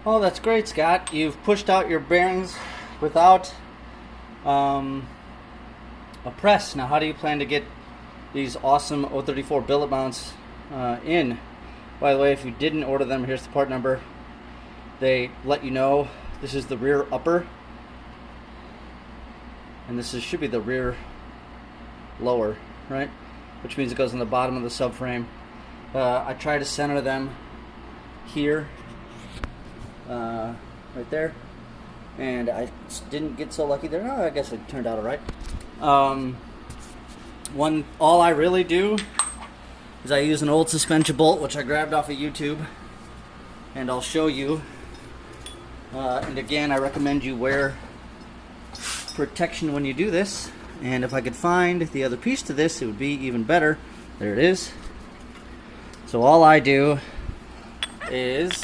Oh, that's great, Scott. You've pushed out your bearings without a press. Now, how do you plan to get these awesome 034 billet mounts in? By the way, if you didn't order them, here's the part number. They let you know this is the rear upper, and this should be the rear lower, right? Which means it goes in the bottom of the subframe. I try to center them here, right there, and I didn't get so lucky there. Oh, I guess it turned out all right. All I really do is I use an old suspension bolt, which I grabbed off of YouTube, and I'll show you. And again, I recommend you wear protection when you do this. And if I could find the other piece to this, it would be even better. There it is. So all I do is,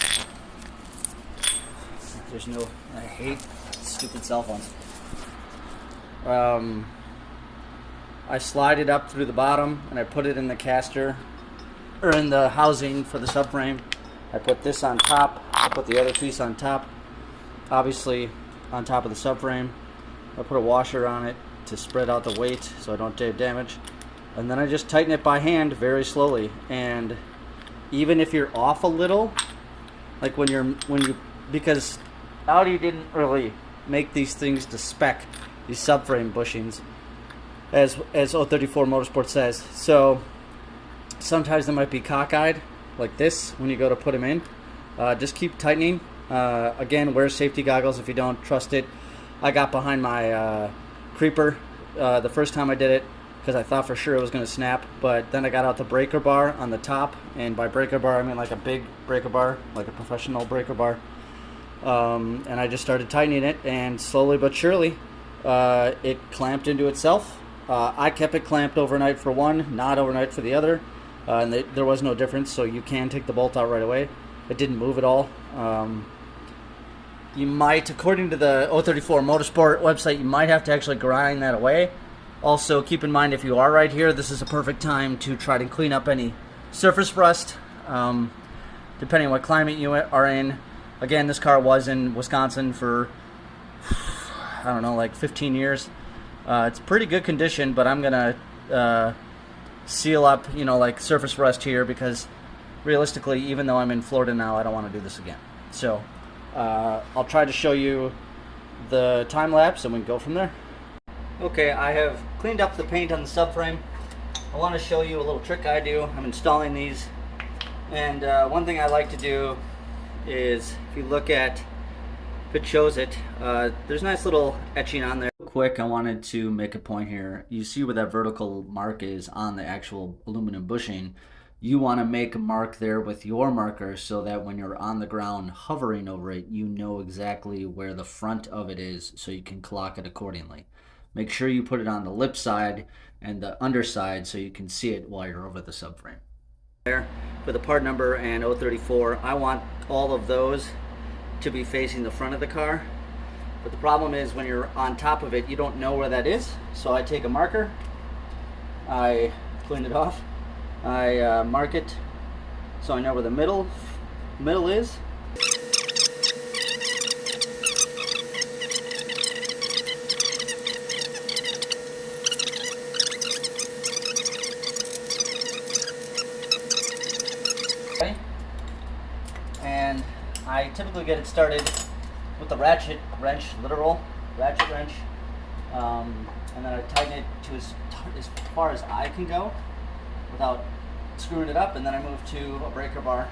I hate stupid cell phones. I slide it up through the bottom and I put it in the caster, or in the housing for the subframe. I put this on top, I put the other piece on top, obviously on top of the subframe. I put a washer on it to spread out the weight so I don't take damage, and then I just tighten it by hand very slowly. And even if you're off a little, like because Audi didn't really make these things to spec, these subframe bushings, as 034 Motorsport says. So sometimes they might be cockeyed like this when you go to put them in. Just keep tightening. Again, wear safety goggles if you don't trust it. I got behind my creeper the first time I did it because I thought for sure it was going to snap, but then I got out the breaker bar on the top, and by breaker bar I mean like a big breaker bar, like a professional breaker bar. And I just started tightening it, and slowly but surely it clamped into itself. I kept it clamped overnight for one, not overnight for the other, and there was no difference, so you can take the bolt out right away. It didn't move at all. You might, according to the 034 Motorsport website, you might have to actually grind that away. Also, keep in mind, if you are right here, this is a perfect time to try to clean up any surface rust, depending on what climate you are in. Again, this car was in Wisconsin for, I don't know, like 15 years. It's pretty good condition, but I'm gonna seal up, like surface rust here, because realistically, even though I'm in Florida now, I don't want to do this again. So I'll try to show you the time lapse, and we can go from there. Okay, I have cleaned up the paint on the subframe. I want to show you a little trick I do. I'm installing these, and one thing I like to do is, if you look at, if it shows it, there's nice little etching on there. Quick, I wanted to make a point here. You see where that vertical mark is on the actual aluminum bushing. You want to make a mark there with your marker so that when you're on the ground hovering over it, you know exactly where the front of it is, so you can clock it accordingly. Make sure you put it on the lip side and the underside so you can see it while you're over the subframe. There, for the part number and 034, I want all of those to be facing the front of the car. But the problem is, when you're on top of it, you don't know where that is. So I take a marker, I clean it off, I mark it so I know where the middle is. Okay. And I typically get it started with the ratchet wrench, literal ratchet wrench, and then I tighten it to as far as I can go without screwing it up, and then I move to a breaker bar.